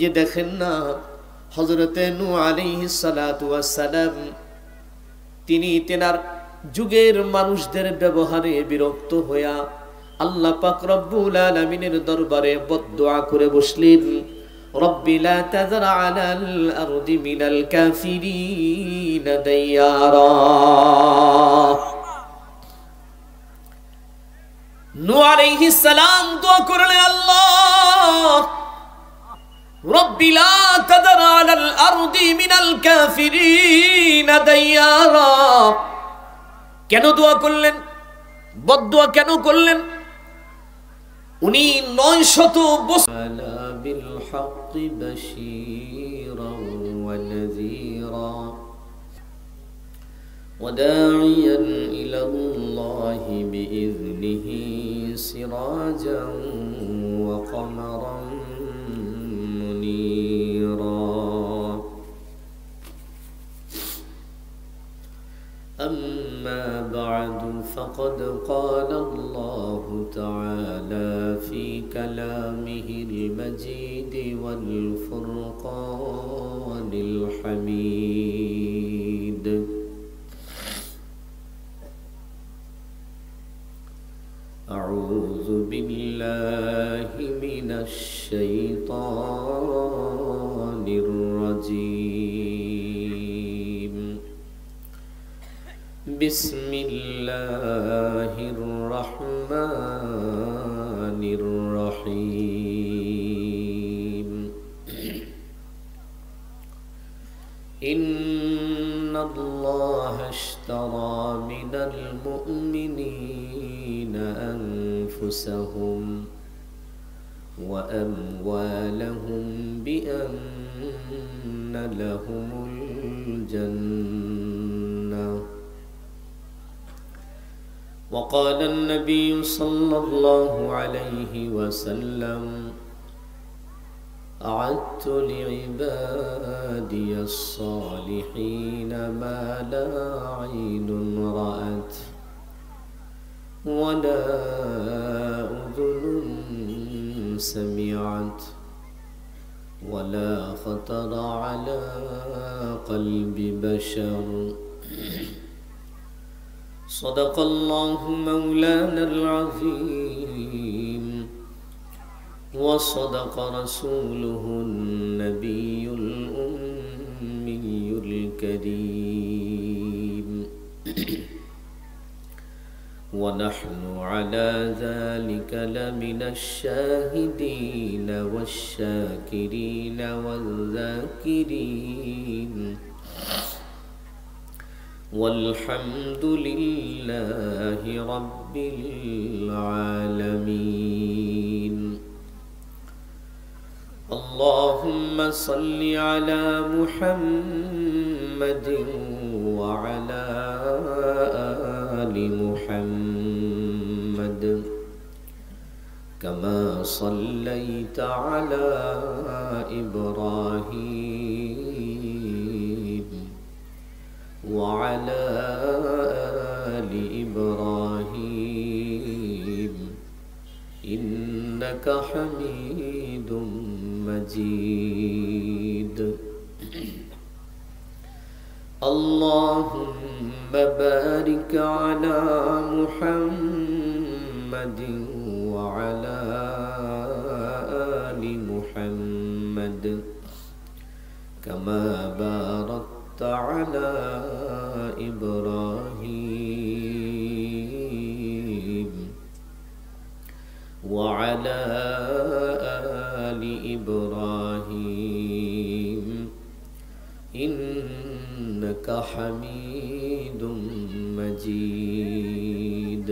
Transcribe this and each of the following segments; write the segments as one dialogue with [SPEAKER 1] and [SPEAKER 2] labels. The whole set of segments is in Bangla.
[SPEAKER 1] যে দেখেন না হযরতে নূহ আলাইহিস সালাতু ওয়াস সালাম তিনি তেনার যুগের মানুষদের ব্যবহারে বিরক্ত হইয়া আল্লাহ পাক রব্বুল আলামিনের দরবারে বদদুয়া করে বসলেন, রব্বি লা তাযর আলাল আরদি মিনাল কাফিরিন দাইয়ারা। নূহ আলাইহিস সালাম দোয়া করলেন, আল্লাহ রব্বি লা তাযর আলাল আরদি মিনাল কাফিরিন দাইয়ারা। কেন দোয়া করলেন, বদদুয়া কেন করলেন? উনি 900 বছর বিল হক বাশীরান ওয়া নাযীরা ওয়া দাঈয়ান ইলাল্লাহি বিইذনিহি সিরাজান ওয়া কমারান মুনীরা। أما بعد فقد قال الله تعالى في كلامه المجيد والفرقان الحميد: أعوذ بالله من الشيطان الرجيم. بسم الله الرحمن الرحيم. إن الله اشترى من المؤمنين أنفسهم وأموالهم بأن لهم الجنة. وقال النبي صلى الله عليه وسلم: أعدت لعبادي الصالحين ما لا عين رأت ولا أذن سمعت ولا خطر على قلب بشر. صدق الله مولانا العظيم وصدق رسوله النبي الأمي الكريم. ونحن على ذلك لمن الشاهدين والشاكرين والذاكرين، والحمد لله رب العالمين. اللهم صل على محمد وعلى آل محمد كما صليت على إبراهيم وعلى آل إبراهيم إنك حميد مجيد. اللهم بارك على محمد وعلى آل محمد كما باركت على إبراهيم وعلى آل إبراهيم إنك حميد مجيد.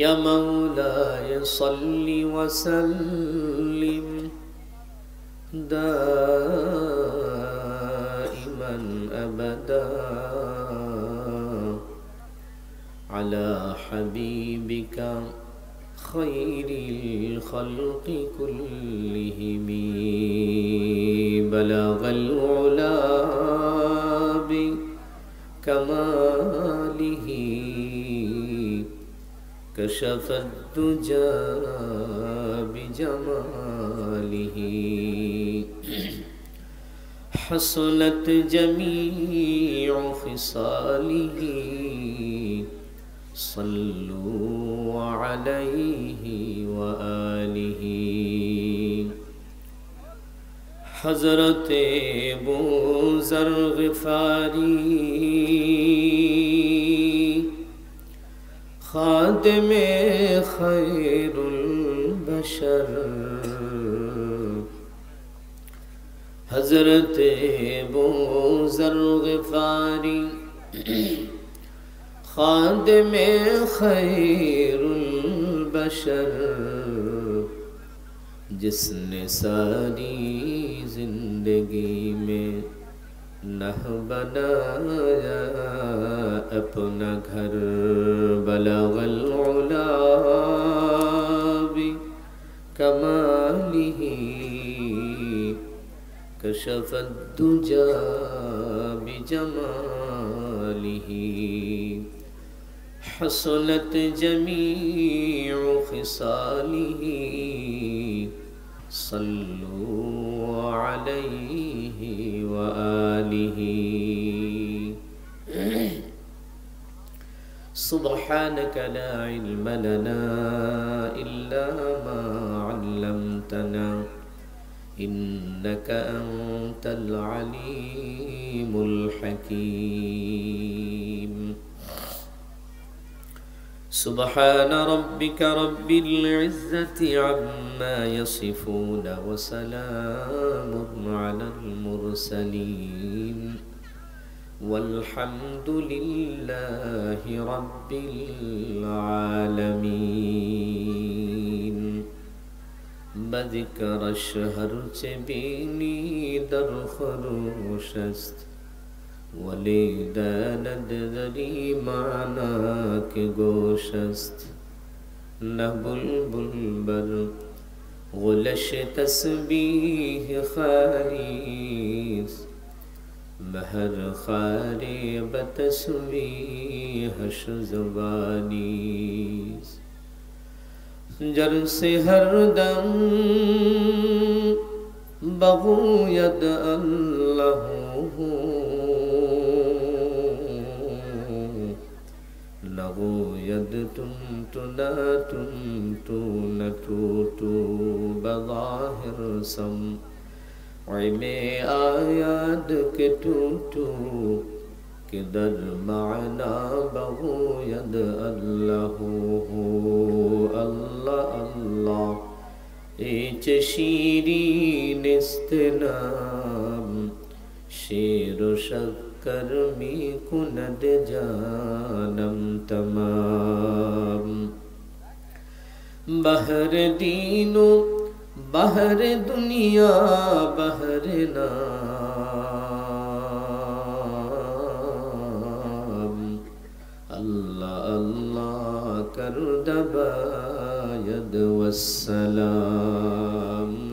[SPEAKER 1] يا مولاي صل وسلم دائما أبدا على حبيبك خير الخلق كلهم. بلغ العلا بكماله كشف الدجى بجماله حسنت جميع خصاله صلوا عليه وآله حضرت ابو ذر غفاری خادم خیر البشر حضرت ابو ذر غفاری خادم خیر البشر جس نے ساری زندگی میں نہ بنایا اپنا گھر بلغ العلا بکمالہ کشف الدجى بجمالہ حسنت جميع خصاله صلوا عليه وآله سبحانك لا علم لنا إلا ما علمتنا إنك أنت العليم الحكيم سبحان ربك رب العزة عما يصفون وسلام على المرسلين والحمد لله رب العالمين بذكر الشهر چبینی در خروش است ولی داند ذری معنی کے گوش است نہ بلبل بر غلش تسبیح خاریز بہر خاری بتسبیحش زبانیز جر سے ہر دم بغوید اللہ لغوید تنتو بظاہر سمع آیاد کے ٹوٹو کہ در معنی بغوید اللہ اللہ اللہ ایچ شیرین استنام شیر و شکر می کند جانم تمام بہر دین و بہر دنیا بہر نام اللہ اللہ کر دباید والسلام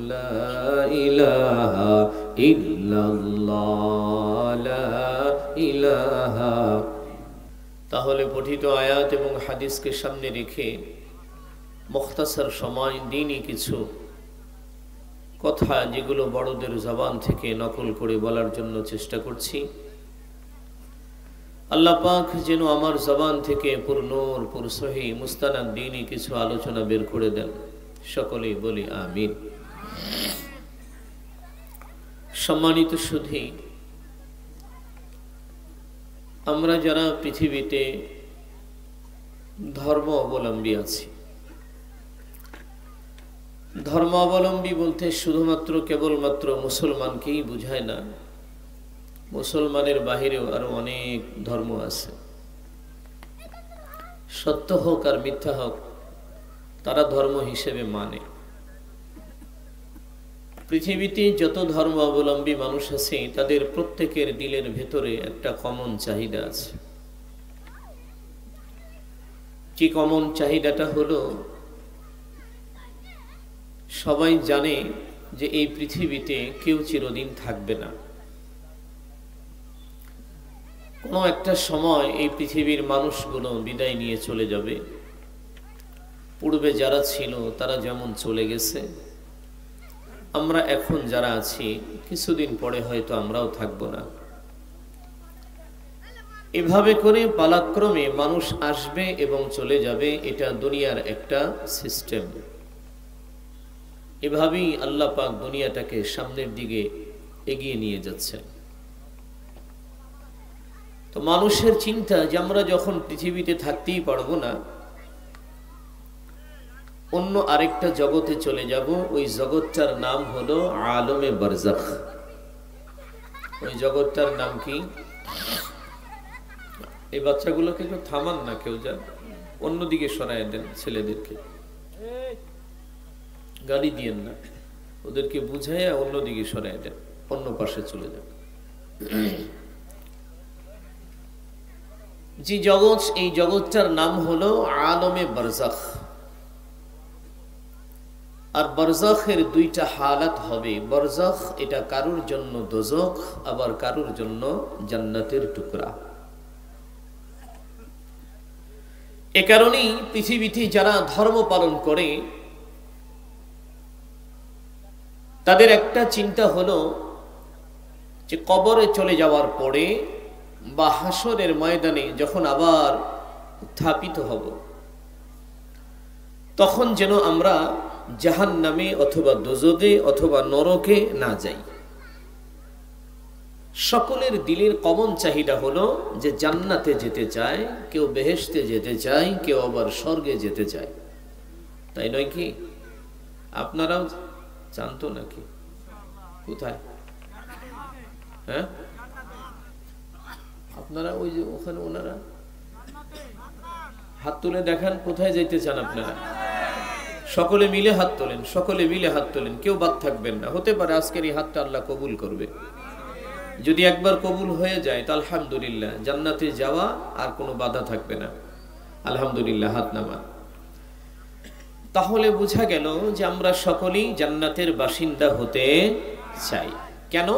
[SPEAKER 1] لا الہ الا اللہ لا الہ তাহলে পঠিত আয়াত এবং হাদিসকে সামনে রেখে মুখতাসার সময় দিনই কিছু কথা যেগুলো বড়দের জবান থেকে নকল করে বলার জন্য চেষ্টা করছি আল্লাহ পাক যেন আমার জবান থেকে পুরনূর পুরসহি মুস্তানাদ দিনই কিছু আলোচনা বের করে দেন সকলেই বলি আমিন সম্মানিত সুধী আমরা যারা পৃথিবীতে ধর্ম অবলম্বী আছি ধর্ম অবলম্বী বলতে শুধুমাত্র কেবলমাত্র মুসলমানকেই বোঝায় না মুসলমানের বাহিরেও আরো অনেক ধর্ম আছে সত্য হোক আর মিথ্যা হোক তারা ধর্ম হিসেবে মানে পৃথিবীতে যত ধর্ম অবলম্বী মানুষ আছে তাদের প্রত্যেকের দিলের ভেতরে একটা কমন চাহিদা আছে কি কমন চাহিদাটা হলো সবাই জানে যে এই পৃথিবীতে কেউ চিরদিন থাকবে না কোনো একটা সময় এই পৃথিবীর মানুষগুলো বিদায় নিয়ে চলে যাবে পূর্বে যারা ছিল তারা যেমন চলে গেছে, আমরা এখন যারা আছি কিছুদিন পরে হয়তো আমরাও থাকবো না। এভাবে করে পালাক্রমে মানুষ আসবে এবং চলে যাবে, এটা দুনিয়ার একটা সিস্টেম। এভাবেই আল্লাহ পাক দুনিয়াটাকে সামনের দিকে এগিয়ে নিয়ে যাচ্ছেন। তো মানুষের চিন্তা যে আমরা যখন পৃথিবীতে থাকতেই পারবো না, অন্য আরেকটা জগতে চলে যাব। ওই জগৎটার নাম হলো আলমে বারজাখ। ওই জগৎটার নাম কি? এই বাচ্চাগুলোকে কেউ থামান না, কেউ যান অন্যদিকে সরাই দেন, ছেলেদেরকে গালি দিয়েন না, ওদেরকে বুঝাইয়া অন্যদিকে সরাই দেন, অন্য পাশে চলে যান। যে জগৎ, এই জগৎটার নাম হলো আলমে বারজাখ। আর বারজাখের দুইটা হালাত হবে। বারজাখ এটা কারুর জন্য দোজখ, আবার কারুর জন্য জান্নাতের টুকরা। এ কারণেই পৃথিবীতে যারা ধর্ম পালন করে তাদের একটা চিন্তা হলো যে কবরে চলে যাওয়ার পরে বা হাসরের ময়দানে যখন আবার উত্থাপিত হব, তখন যেন আমরা জাহান্নামে অথবা দোজখে অথবা নরকে না যাই। সকলের দিলের কমন চাহিদা হলো যে জান্নাতে যেতে চায়, কেউ বেহেশতে যেতে চায়, কেউ আবার স্বর্গে যেতে চায়। তাই নয় কি? আপনারাও চান তো নাকি? কোথায়? হ্যাঁ, আপনারা ওই যে ওখানে ওনারা হাত তুলে দেখান, কোথায় যেতে চান আপনারা? সকলে মিলে হাত তোলেন, সকলে মিলে হাত তোলেন, কেউ বাদ থাকবেন না। হতে পারে আজকের এই হাতটা আল্লাহ কবুল করবে। যদি একবার কবুল হয়ে যায় তো আলহামদুলিল্লাহ, জান্নাতে যাওয়া আর কোনো বাধা থাকবে না। আলহামদুলিল্লাহ, হাত নামা। তাহলে বোঝা গেল যে আমরা সকলেই জান্নাতের বাসিন্দা হতে চাই। কেন?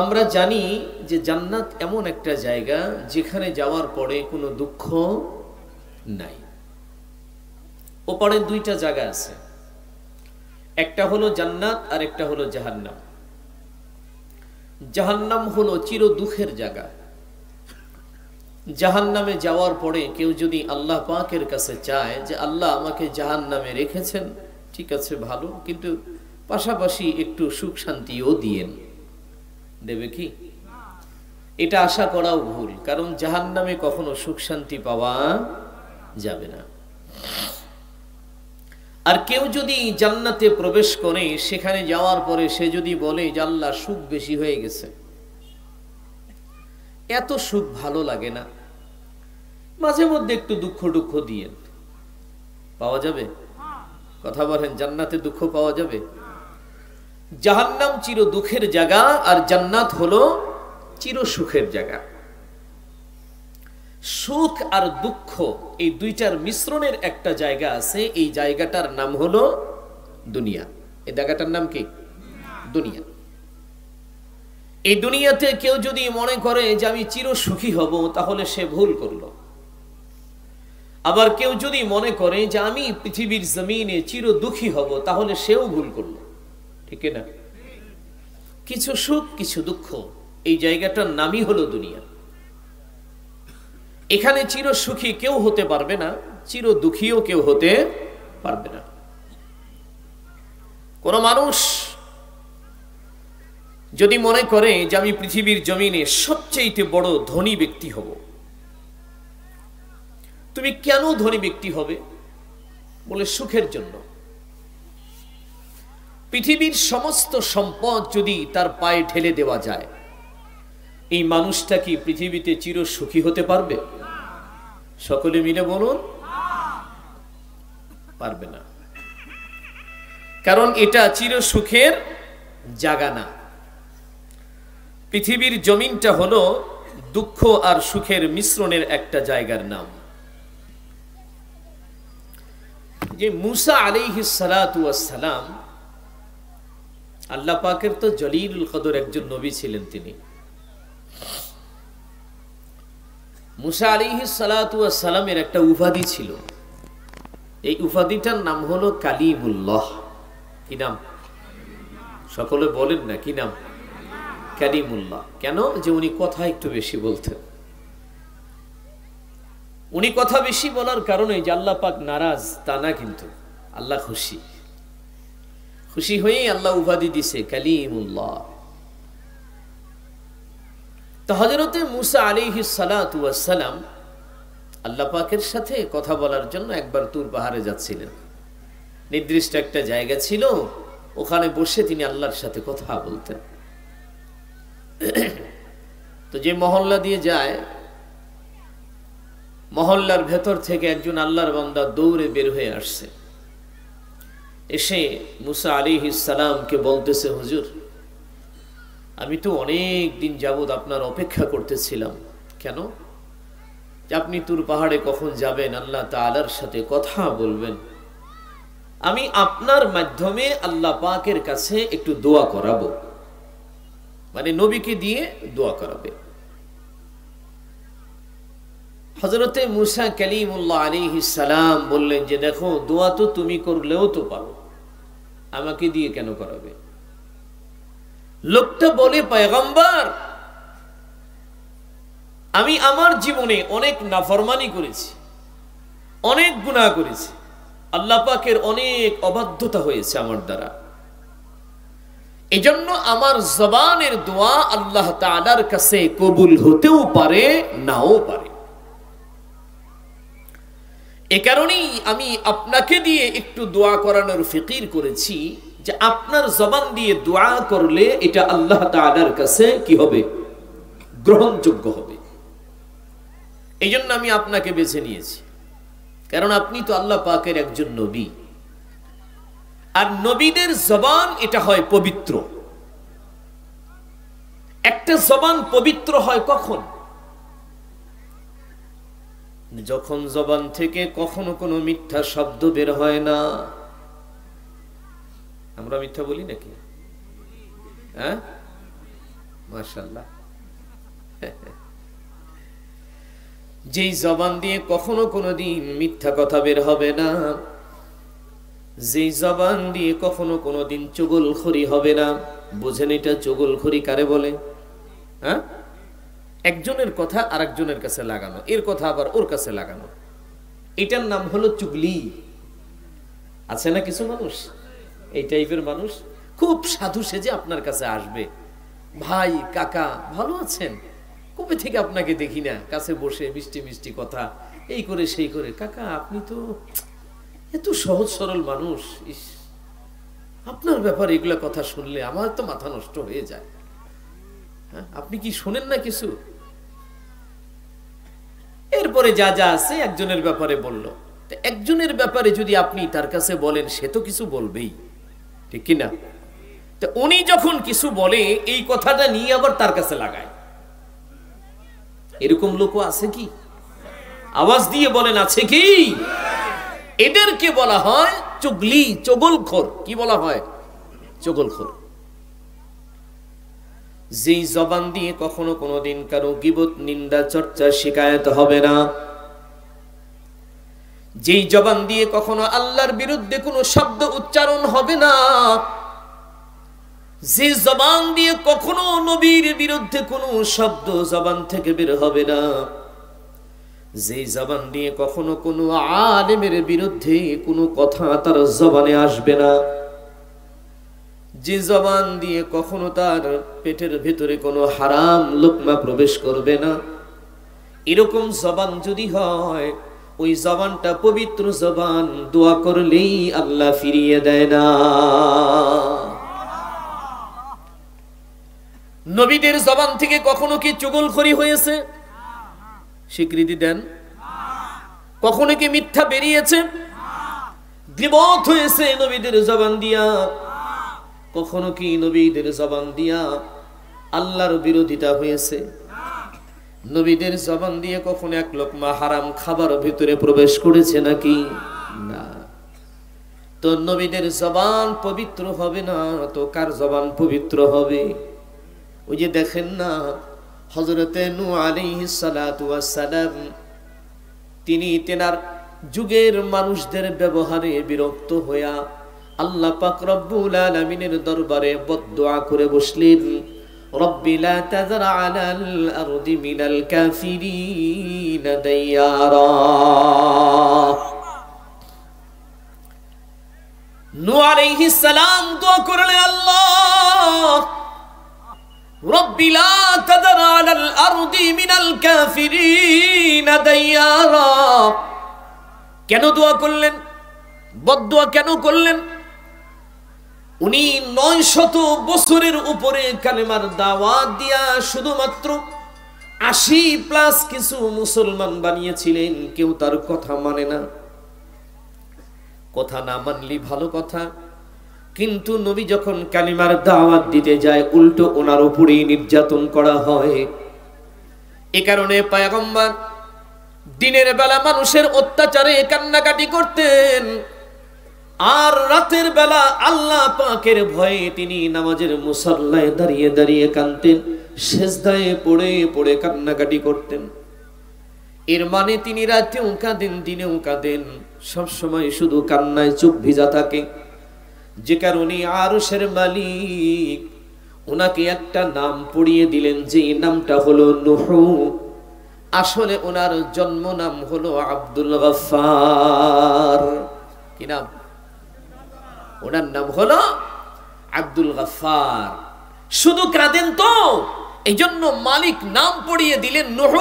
[SPEAKER 1] আমরা জানি যে জান্নাত এমন একটা জায়গা যেখানে যাওয়ার পরে কোনো দুঃখ নাই। ওপরে দুইটা জায়গা আছে, একটা হলো জান্নাত আর একটা হলো জাহান্নাম। জাহান্নাম হলো চির দুঃখের জায়গা। জাহান্নামে যাওয়ার পরে কেউ যদি আল্লাহ পাকের কাছে চায় যে আল্লাহ আমাকে জাহান্নামে রেখেছেন, ঠিক আছে ভালো, কিন্তু পাশাপাশি একটু সুখ শান্তিও দিয়েন, দেবে কি? এটা আশা করাও ভুল, কারণ জাহান্নামে কখনো সুখ শান্তি পাওয়া যাবে না। আর কেউ যদি জান্নাতে প্রবেশ করে, সেখানে যাওয়ার পরে সে যদি বলে যে আল্লাহ সুখ বেশি হয়ে গেছে, এত সুখ ভালো লাগে না, মাঝে মধ্যে একটু দুঃখ দুঃখ দিয়েন, পাওয়া যাবে? কথা বলেন, জান্নাতে দুঃখ পাওয়া যাবে? জাহান্নাম চির দুঃখের জায়গা আর জান্নাত হলো চির সুখের জায়গা। সুখ আর দুঃখ এই দুইটার মিশ্রণের একটা জায়গা আছে, এই জায়গাটার নাম হলো দুনিয়া। এই জায়গাটার নাম কি? দুনিয়া। এই দুনিয়াতে কেউ যদি মনে করে যে আমি চির সুখী হব, তাহলে সে ভুল করলো। আবার কেউ যদি মনে করে যে আমি পৃথিবীর জমিনে চির দুঃখী হব, তাহলে সেও ভুল করলো। ঠিক না? কিছু সুখ কিছু দুঃখ, এই জায়গাটার নামই হলো দুনিয়া। এখানে চির সুখী কেউ হতে পারবে না, চির দুঃখীও কেউ হতে পারবে না। কোন মানুষ যদি মনে করে যে আমি পৃথিবীর জমিনে সবচেয়ে বড় ধনী ব্যক্তি হব, তুমি কেন ধনী ব্যক্তি হবে? বলে সুখের জন্য। পৃথিবীর সমস্ত সম্পদ যদি তার পায়ে ঢেলে দেওয়া যায়, এই মানুষটা কি পৃথিবীতে চির সুখী হতে পারবে? সকলে মিলে বলুন, পারবে না। কারণ এটা চির সুখের জায়গা না। পৃথিবীর জমিনটা হলো দুঃখ আর সুখের মিশ্রণের একটা জায়গার নাম। যে মুসা আলাইহিস সালাতু ওয়াস সালাম, আল্লাহ পাকের তো জলিলুল কদর একজন নবী ছিলেন। তিনি মুসা আলাইহিস সালাতু ওয়াস সালামের একটা উপাধি ছিল, এই উপাধিটার নাম হলো কালিমুল্লাহ। কি নাম? সকলে বলেন না, কি নাম? কালিমুল্লাহ। কেন? যে উনি কথা একটু বেশি বলতেন। উনি কথা বেশি বলার কারণে যে আল্লাহ পাক নারাজ তা না, কিন্তু আল্লাহ খুশি। খুশি হয়েই আল্লাহ উপাধি দিছে কালিমুল্লাহ। তো হযরতে মূসা আলাইহিস সালাতু ওয়াস সালাম আল্লাহ পাকের সাথে কথা বলার জন্য একবার তুর পাহাড়ে যাচ্ছিলেন। নির্দিষ্ট একটা জায়গা ছিল, ওখানে বসে তিনি আল্লাহর সাথে কথা বলতেন। তো যে মহল্লা দিয়ে যায়, মহল্লার ভেতর থেকে একজন আল্লাহর বান্দা দৌড়ে বের হয়ে আসছে। এসে মূসা আলাইহিস সালামকে বলতেছে, হুজুর, আমি তো অনেক দিন যাবত আপনার অপেক্ষা করতেছিলাম। কেন? আপনি তুর পাহাড়ে কখন যাবেন, আল্লাহ তাআলার সাথে কথা বলবেন। আমি আপনার মাধ্যমে আল্লাহ পাকের কাছে একটু দোয়া করাবো, মানে নবীকে দিয়ে দোয়া করাবে। হযরতে মূসা কালিমুল্লাহ আলাইহিস সালাম বললেন যে, দেখো, দোয়া তো তুমি করলেও তো পারো, আমাকে দিয়ে কেন করাবে? লোকটা বলে, পয়গম্বর, আমি আমার জীবনে অনেক নাফরমানি করেছি, অনেক গুনাহ করেছি, আল্লাহ পাকের অনেক অবাধ্যতা হয়েছে আমার দ্বারা। এজন্য আমার জবানের দোয়া আল্লাহ তাআলার কাছে কবুল হতেও পারে, নাও পারে। এ কারণেই আমি আপনাকে দিয়ে একটু দোয়া করানোর ফিকির করেছি যে আপনার জবান দিয়ে দোয়া করলে এটা আল্লাহ তাআলার কাছে কি হবে? গ্রহণযোগ্য হবে। এই জন্য আমি আপনাকে বেছে নিয়েছি, কারণ আপনি তো আল্লাহ পাকের একজন নবী, আর নবীদের জবান এটা হয় পবিত্র। একটা জবান পবিত্র হয় কখন? যখন জবান থেকে কখনো কোনো মিথ্যা শব্দ বের হয় না। আমরা মিথ্যা বলি নাকি? হ্যাঁ, মাশাআল্লাহ। যেই জবান দিয়ে কখনো কোনোদিন মিথ্যা কথা বের হবে না, যেই জবান দিয়ে কখনো কোনোদিন চুগলখড়ি হবে না। বুঝেন এটা চুগলখড়ি কারে বলে? হ্যাঁ, একজনের কথা আরেকজনের কাছে লাগানো, এর কথা আবার ওর কাছে লাগানো, এটার নাম হলো চুগলি। আছে না কিছু মানুষ, এই টাইপের মানুষ, খুব সাধু সেজে আপনার কাছে আসবে, ভাই, কাকা, ভালো আছেন, কবে থেকে আপনাকে দেখি না, কাছে বসে মিষ্টি মিষ্টি কথা, এই করে সেই করে, কাকা আপনি তো এত সহজ সরল মানুষ, ইস, আপনার ব্যাপারে এগুলা কথা শুনলে আমার তো মাথা নষ্ট হয়ে যায়। হ্যাঁ, আপনি কি শোনেন না কিছু? এরপরে যা যা আছে একজনের ব্যাপারে বলল। একজনের ব্যাপারে যদি আপনি তার কাছে বলেন, সে তো কিছু বলবেই, ঠিক কিনা? তো উনি যখন কিছু বলে, এই কথাটা নিয়ে আবার তার কাছে লাগায়। এরকম লোকও আছে কি? আওয়াজ দিয়ে বলেন, আছে কি? এদেরকে বলা হয় চুগলি, চগলখোর। কি বলা হয়? চগলখোর। যেই জবান দিয়ে কখনো কোনোদিন কারো গীবত, নিন্দা, চর্চা, শিকায়ত হবে না, যেই জবান দিয়ে কখনো আল্লাহর বিরুদ্ধে কোনো শব্দ উচ্চারণ হবে না, যে জবান দিয়ে কখনো নবীর বিরুদ্ধে কোনো শব্দ জবান থেকে বের হবে না, যে জবান দিয়ে কখনো কোনো আলেমের বিরুদ্ধে কোনো কথা তার জবানে আসবে না, যে জবান দিয়ে কখনো তার পেটের ভেতরে কোনো হারাম লোকমা প্রবেশ করবে না, এরকম জবান যদি হয়, ওই জবানটা পবিত্র জবান, দোয়া করলেই আল্লাহ ফিরিয়ে দেয় না। নবীদের জবান থেকে কখনো কি চুগলখড়ি হয়েছে? স্বীকৃতি দেন। কখনো কি মিথ্যা বেরিয়েছে? গীবত হয়েছে নবীদের জবান দিয়া? কখনো কি নবীদের জবান দিয়া আল্লাহর বিরোধিতা হয়েছে? নবীদের জবান দিয়ে কখনো এক লোকমা হারাম খাবার ভিতরে প্রবেশ করেছে নাকি? না। তো নবীদের জবান পবিত্র হবে না তো কার জবান পবিত্র হবে? ওই যে দেখেন না, হযরতে নূহ আলাইহিস সালাতু ওয়াস সালাম, তিনি তেনার যুগের মানুষদের ব্যবহারে বিরক্ত হইয়া আল্লাহ পাক রব্বুল আলামিনের দরবারে বদদুয়া করে বসলেন, রব্বি লা তাযর আলাল আরদি মিনাল কাফিরিন দাইয়ারা। নূহ আলাইহিস সালাম দোয়া করলেন, আল্লাহ রব্বি লা তাযর আলাল আরদি মিনাল কাফিরিন দাইয়ারা। কেন দোয়া করলেন, বদদুয়া কেন করলেন? উনি 900 বছরের উপরে কালেমার দাওয়াত দিয়া শুধুমাত্র 80+ কিছু মুসলমান বানিয়েছিলেন, কেউ তার কথা মানে না। কথা না মানলি ভালো কথা, কিন্তু নবী যখন কালিমার দাওয়াত দিতে যায় উল্টো ওনার উপরেই নির্যাতন করা হয়। এ কারণে পয়গম্বর দিনের বেলা মানুষের অত্যাচারে কান্নাকাটি করতেন, আর রাতের বেলা আল্লাহ পাকের ভয়ে তিনি নামাজের মুসল্লায় দাঁড়িয়ে দাঁড়িয়ে কাঁদতেন, সেজদায় পড়ে পড়ে কান্নাকাটি করতেন। এর মানে তিনি রাতেও কাঁদেন, দিনেও কাঁদেন, সব সময় শুধু কান্নায় চোখ ভিজা থাকে। যে কারণে আরশের মালিক ওনাকে একটা নাম পড়িয়ে দিলেন, যে নামটা হলো নূহ। আসলে ওনার জন্ম নাম হলো আব্দুল গফফার। কি নাম? ওনার নাম হলো আব্দুল গফফার। শুধু কাঁদেন তো, এই জন্য মালিক নাম পড়িয়ে দিলেন নূহ।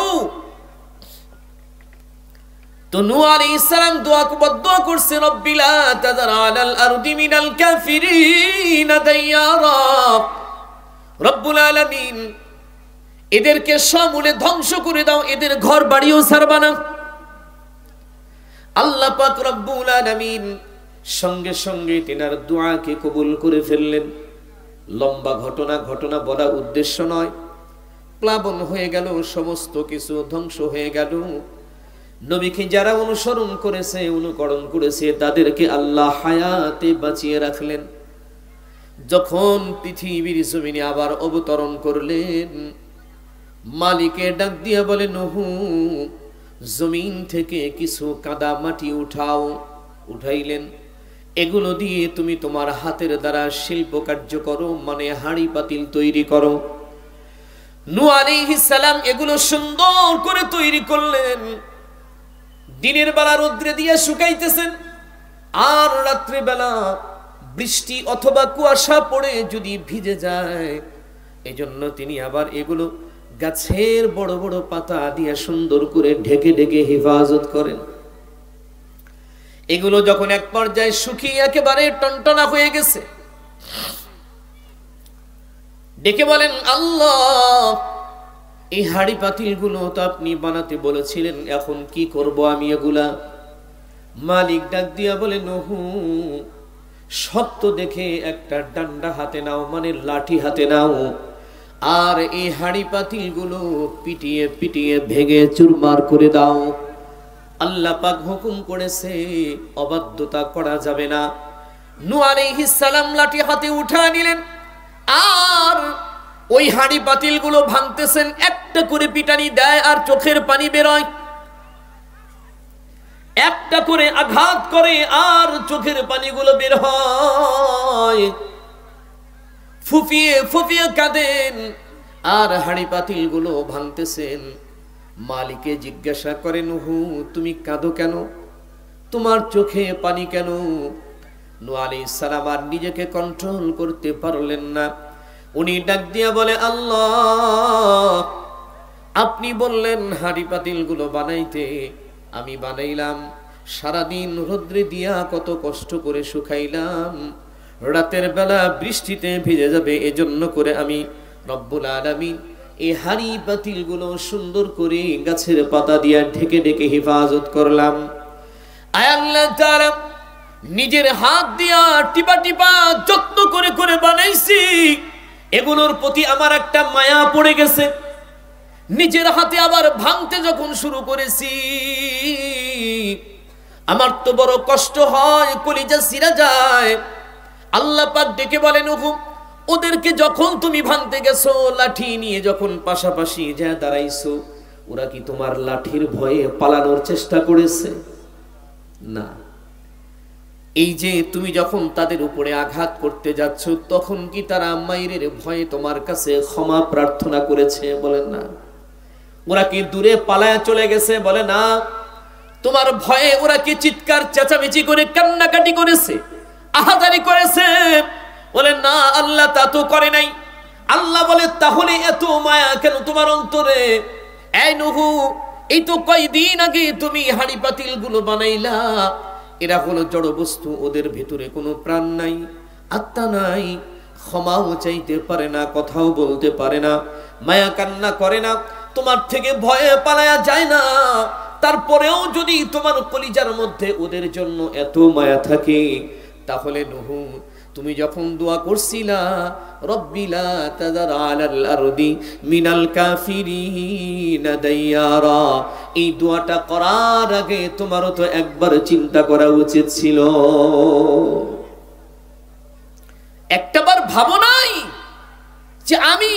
[SPEAKER 1] তো নূহ আলাইহিস সালাম বদদুয়া করছে, রব্বি লা তাযর আলাল আরদি মিনাল কাফিরিন দাইয়ারা। রব্বুল আলামিন এদেরকে সমূলে ধ্বংস করে দাও, এদের ঘর বাড়িও ছাড়বা না। আল্লাহ পাক রব্বুল আলামিন সঙ্গে সঙ্গে তিনার দোয়াকে কবুল করে ফেললেন। লম্বা ঘটনা বলা উদ্দেশ্য নয়। প্লাবন হয়ে গেল, সমস্ত কিছু ধ্বংস হয়ে গেল। নবীকে যারা অনুসরণ করেছে, অনুকরণ করেছে, তাদেরকে আল্লাহ হায়াতে বাঁচিয়ে রাখলেন। যখন পৃথিবীর জমিনে আবার অবতরণ করলেন, মালিকে ডাক দিয়ে বলে, নূহ জমিন থেকে কিছু কাদা মাটি উঠাও। উঠাইলেন। এগুলো দিয়ে তুমি তোমার হাতের দ্বারা শিল্প কার্য করো, মানে হাঁড়ি পাতিল তৈরি করো। নূহ আলাইহিস সালাম এগুলো সুন্দর করে তৈরি করলেন। দিনের বেলা রৌদ্রে দিয়ে শুকাইতেছেন, আর রাত্রে বেলা বৃষ্টি অথবা কুয়াশা পড়ে যদি ভিজে যায়, এজন্য তিনি আবার এগুলো গাছের বড় বড় পাতা দিয়ে সুন্দর করে ঢেকে ঢেকে হেফাজত করেন। এগুলো যখন এক পর্যায়ে শুকিয়ে একেবারে টনটনা হয়ে গেছে, ডেকে বলেন, আল্লাহ এই হাড়ি পাতিল গুলো তো আপনি বানাতে বলেছিলেন, এখন কি করব আমি এগুলা? মালিক ডাক দিয়া বলে, নূহ শক্ত দেখে একটা ডান্ডা হাতে নাও, মানে লাঠি হাতে নাও, আর এই হাড়ি পাতিল গুলো পিটিয়ে পিটিয়ে ভেঙে চুরমার করে দাও। আল্লাহ পাক হুকুম করেছে, অবাধ্যতা করা যাবে না। নূহ আলাইহিস সালাম লাঠি হাতে উঠা নিলেন, আর ওই হাঁড়ি পাতিল গুলো ভাঙতেছেন। একটা করে পিটানি দেয় আর চোখের পানি বেরোয়, একটা করে আঘাত করে আর চোখের পানিগুলো বের হয়। ফুফিয়ে ফুফিয়ে কাঁদেন আর হাঁড়ি পাতিল গুলো ভাঙতেছেন। মালিকে জিজ্ঞাসা করে, নূহ তুমি কাঁদো কেন? তোমার চোখে পানি কেন? নূহ আলাইহিস সালাম আর নিজেকে কন্ট্রোল করতে পারলেন না। উনি ডাক দিয়া বলে, আল্লাহ আপনি বললেন হাঁড়ি পাতিল গুলো বানাইতে, আমি বানাইলাম। সারাদিন রৌদ্রে দিয়া কত কষ্ট করে শুকাইলাম, রাতের বেলা বৃষ্টিতে ভিজে যাবে এজন্য করে আমি রব্বুল আলামিন এই হাঁড়ি পাতিল গুলো সুন্দর করে গাছের পাতা দিয়া ঢেকে ঢেকে হেফাজত করলাম। আয় আল্লাহ তাআলা নিজের হাত দিয়া টিপা টিপা যত্ন করে করে বানাইছি, এগুলোর প্রতি আমার একটা মায়া পড়ে গেছে। নিজের হাতে আবার ভাঙতে যখন শুরু করেছি, আমার তো বড় কষ্ট হয়, কলিজা ছিঁড়া যায়। আল্লাহ পাক ডেকে বলেন, নূহ ওদেরকে যখন তুমি ভাঙতে গেছো, লাঠি নিয়ে যখন পাশাপাশি যা দাঁড়াইছো, ওরা কি তোমার লাঠির ভয়ে পালানোর চেষ্টা করেছে? না, এই যে তুমি যখন তাদের উপরে আঘাত করতে যাচ্ছ, তখন কি তারা মায়ের ভয়ে তোমার কাছে ক্ষমা প্রার্থনা করেছে? বলেন না। ওরা কি দূরে পালায়া চলে গেছে? বলে না। তোমার ভয়ে ওরা কি চিৎকার চেঁচামেচি করে কান্নাকাটি করেছে, আহাজারি করেছে? বলে না, আল্লাহ তা তো করে নাই। আল্লাহ বলে তাহলে এত মায়া কেন তোমার অন্তরে? এই নূহ, এই তো কয়দিন আগে তুমি হাড়ি পাতিল গুলো বানাইলা, এরা হলো জড় বস্তু, ওদের ভিতরে কোনো প্রাণ নাই, আত্মা নাই, ক্ষমাও চাইতে পারে না, কথাও বলতে পারে না, মায়া কান্না করে না, তোমার থেকে ভয়ে পালায়া যায় না। তারপরেও যদি তোমার কলিজার মধ্যে ওদের জন্য এত মায়া থাকে, তাহলে নূহ তুমি যখন দোয়া করছিলা রব্বি লা তাযার আলাল আরদি মিনাল কাফিরিনা দাইয়ারা, এই দোয়াটা করার আগে তোমারও তো একবার চিন্তা করা উচিত ছিল। একটাবার ভাবো নাই যে আমি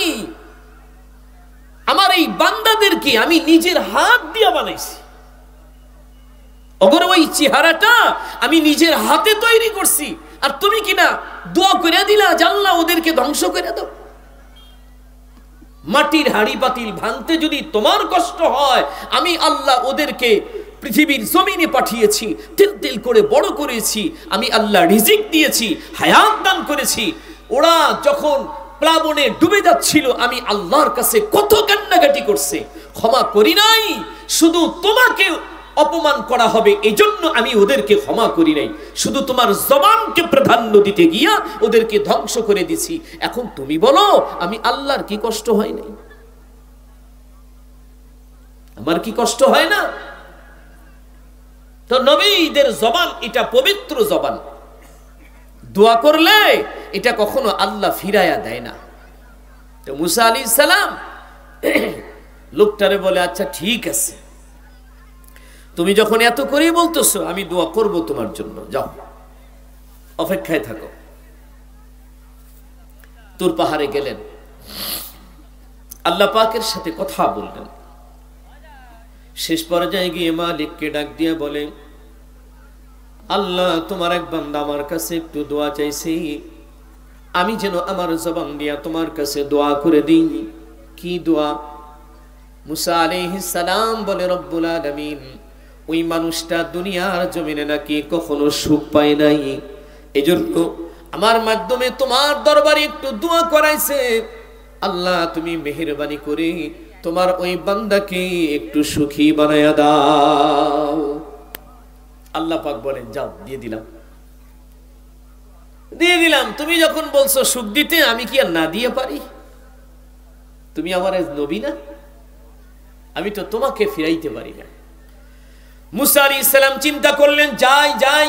[SPEAKER 1] আমার এই বান্দাদেরকে আমি নিজের হাত দিয়ে বানাইছি, অগর ওই চেহারাটা আমি নিজের হাতে তৈরি করছি, আর তুমি কিনা দোয়া করে দিলা জানলা ওদেরকে ধ্বংস করে দাও। মাটির হাড়ি পাতিল ভাঙতে যদি তোমার কষ্ট হয়, আমি আল্লাহ ওদেরকে পৃথিবীর জমিনে পাঠিয়েছি, তিল তিল করে বড় করেছি, আমি আল্লাহ রিজিক দিয়েছি, হায়াত দান করেছি। ওরা যখন প্লাবনে ডুবে যাচ্ছিল, আমি আল্লাহর কাছে কত কান্নাকাটি করছে, ক্ষমা করি নাই। শুধু তোমাকে অপমান করা হবে এজন্য আমি ওদেরকে ক্ষমা করি নাই, শুধু তোমার জবানকে প্রাধান্য দিতে গিয়া ওদেরকে ধ্বংস করে দিছি। এখন তুমি বলো আমি আল্লাহর কি কষ্ট হয় নাই? আমার কি কষ্ট হয় না? তো নবীদের জবান এটা পবিত্র জবান, দোয়া করলে এটা কখনো আল্লাহ ফিরাইয়া দেয় না। তো মুসা আলাইহিস সালাম লোকটারে বলে, আচ্ছা ঠিক আছে, তুমি যখন এত করেই বলতেছো, আমি দোয়া করব তোমার জন্য, যাও অপেক্ষায় থাকো। তুর পাহাড়ে গেলেন, আল্লাহ পাকের সাথে কথা বললেন। শেষ পর্যায়ে গিয়ে মালিককে ডাক দিয়ে বলে, আল্লাহ তোমার এক বান্দা আমার কাছে একটু দোয়া চাইছি, আমি যেন আমার জবান দিয়া তোমার কাছে দোয়া করে দিই। কি দোয়া? মুসা আলাইহিস সালাম বলে, রব্বুল আলামিন, ওই মানুষটা দুনিয়ার জমিনে নাকি কখনো সুখ পায় নাই, এজন্য আমার মাধ্যমে তোমার দরবারে একটু দোয়া করাইছে। আল্লাহ তুমি মেহেরবানি করে তোমার ওই বান্দাকে একটু সুখী বানায়া দাও। আল্লাহ পাক বলেন, যাও দিয়ে দিলাম, দিয়ে দিলাম। তুমি যখন বলছো সুখ দিতে, আমি কি আর না দিয়ে পারি? তুমি আমার নবী না? আমি তো তোমাকে ফিরাইতে পারি না। মুসা আলাইহিস সালাম চিন্তা করলেন, যাই যাই,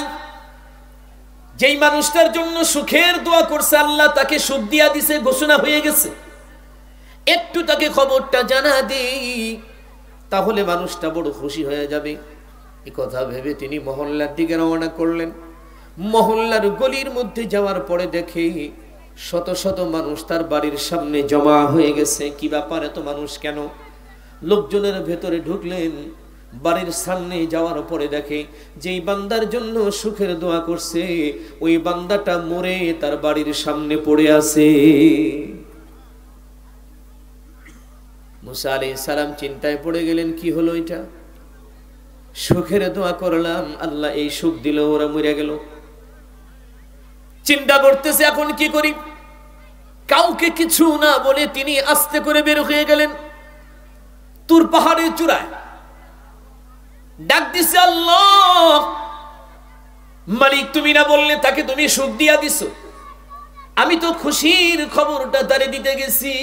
[SPEAKER 1] যেই মানুষটার জন্য সুখের দোয়া করছে আল্লাহ তাকে সুখ দিয়া দিছে, ঘোষণা হয়ে গেছে, একটু তাকে খবরটা জানা দেই, তাহলে মানুষটা বড় খুশি হয়ে যাবে। এই কথা ভেবে তিনি মহল্লার দিকে রওনা করলেন। মহল্লার গলির মধ্যে যাওয়ার পরে দেখে শত শত মানুষ তার বাড়ির সামনে জমা হয়ে গেছে। কি ব্যাপার, এত মানুষ কেন? লোকজনের ভেতরে ঢুকলেন, বাড়ির সামনে যাওয়ার পরে দেখে যেই বান্দার জন্য সুখের দোয়া করছে, ওই বান্দাটা মরে তার বাড়ির সামনে পড়ে আছে। মুসা আলাইহিস সালাম চিন্তায় পড়ে গেলেন, কি হলো এটা? সুখের দোয়া করলাম, আল্লাহ এই সুখ দিল, ওরা মরে গেল। চিন্তা করতেছে এখন কি করি। কাউকে কিছু না বলে তিনি আস্তে করে বের হয়ে গেলেন তুর পাহাড়ের চূড়ায়, ডাক দিছে, আল্লাহ মালিক, তুমি না বললে তাকে তুমি সুখ দিয়া দিছো? আমি তো খুশির খবরটা তারে দিতে গেছি,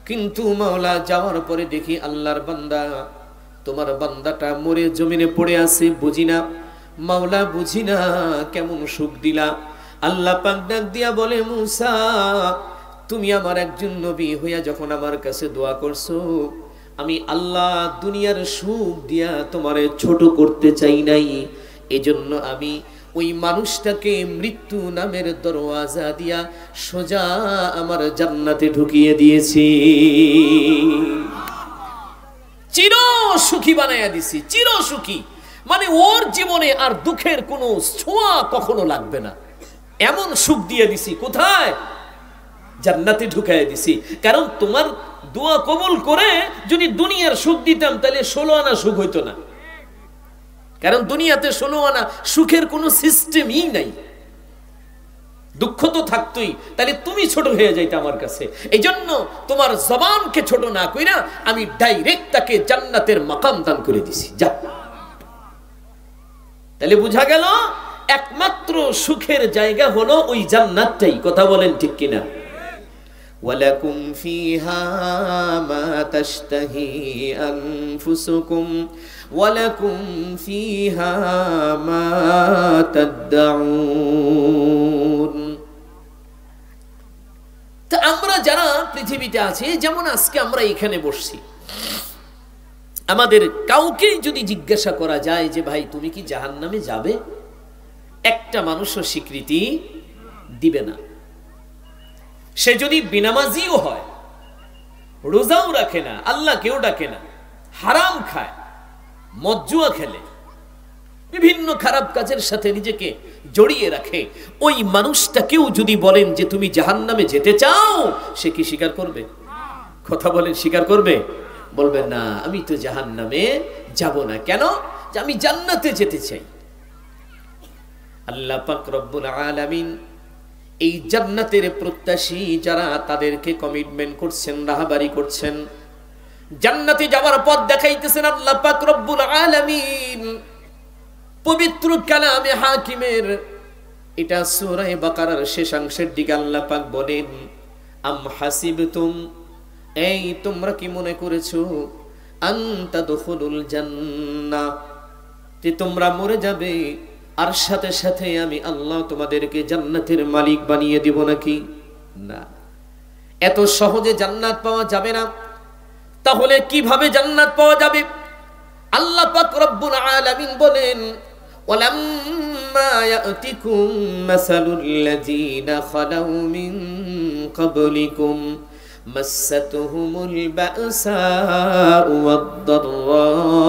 [SPEAKER 1] কিন্তু মাওলা যাওয়ার পরে দেখি আল্লাহর বান্দা, তোমার বান্দাটা মরে জমিনে পড়ে আছে। বুঝি না মাওলা, বুঝি না কেমন সুখ দিলা। আল্লাহ পাক ডাক দিয়া বলে, মুসা, তুমি আমার একজন নবী হইয়া যখন আমার কাছে দোয়া করছো, আমি আল্লাহ দুনিয়ার সুখ দিয়া তোমারে ছোট করতে চাই নাই, এজন্য আমি ওই মানুষটাকে মৃত্যু নামের দরওয়াজা দিয়া সোজা আমার জান্নাতে ঢুকিয়ে দিয়েছি, চির সুখী বানাইয়া দিছি, চির সুখী। মানে ওর জীবনে আর দুঃখের কোনো ছোঁয়া কখনো লাগবে না, এমন সুখ দিয়ে দিছি। কোথায়? জান্নাতে ঢুকাই দিছি। কারণ তোমার দোয়া কবুল করে যদি দুনিয়ার সুখ দিতাম তাহলে 16 আনা সুখ হইতো না। কারণ দুনিয়াতে 16 আনা সুখের কোনো সিস্টেমই নাই, দুঃখ তো থাকতোই, তাহলে তুমি ছোট হয়ে যাইতে আমার কাছে। এই জন্য তোমার জবানকে ছোট না কইরা আমি ডাইরেক্ট তাকে জান্নাতের মাকাম দান করে দিছি। যা, তাহলে বুঝা গেল একমাত্র সুখের জায়গা হলো ওই জান্নাতটাই। কথা বলেন ঠিক কিনা? ওয়ালাকুম ফিহা মা তাশতাহি আনফুসুকুম ওয়ালাকুম ফিহা মা তাদউন। তা আমরা যারা পৃথিবীতে আছি, যেমন আজকে আমরা এখানে বসছি, আমাদের কাউকে যদি জিজ্ঞাসা করা যায় যে ভাই তুমি কি জাহান্নামে যাবে, একটা মানুষও স্বীকৃতি দিবে না। সে যদি বিনামাজিও হয়, রোজাও রাখে না, আল্লাহকেও ডাকে না, হারাম খায়, মদ জুয়া খেলে, বিভিন্ন খারাপ কাজের সাথে নিজেকে জড়িয়ে রাখে, ওই মানুষটাকেও যদি বলেন যে তুমি জাহান্নামে যেতে চাও, সে কি স্বীকার করবে? কথা বলেন, স্বীকার করবে? বলবে না, আমি তো জাহান্নামে যাব না। কেন? যে আমি জান্নাতে যেতে চাই। আল্লাহ পাক রব্বুল আলামিন এই জান্নাতের প্রত্যাশী যারা, তাদেরকে কমিটমেন্ট করছেন, রাহাবারি করছেন, জান্নাতে যাওয়ার পথ দেখাইতেছেন আল্লাহ পাক রব্বুল আলামিন। পবিত্র কালামে হাকিমের এটা সূরা বাকারার শেষাংশের দিকে আল্লাহ পাক বলেন, আম হাসিবতুম, এই তোমরা কি মনে করেছো, আনতা দুখুলুল জান্নাহ, যে তোমরা মরে যাবে আর সাথে সাথে আমি আল্লাহ তোমাদেরকে জান্নাতের মালিক বানিয়ে দিব নাকি? না, এত সহজে জান্নাত পাওয়া যাবে না। তাহলে কিভাবে জান্নাত পাওয়া যাবে? আল্লাহ পাক রব্বুল আলামিন বলেন, ওয়ালাম্মা ইয়াতিকুম মাসালুল লাযীনা খালাউ মিন ক্বাবলিকুম মাসাতুহুমুল বা'সাউ ওয়াদ-দাররাউ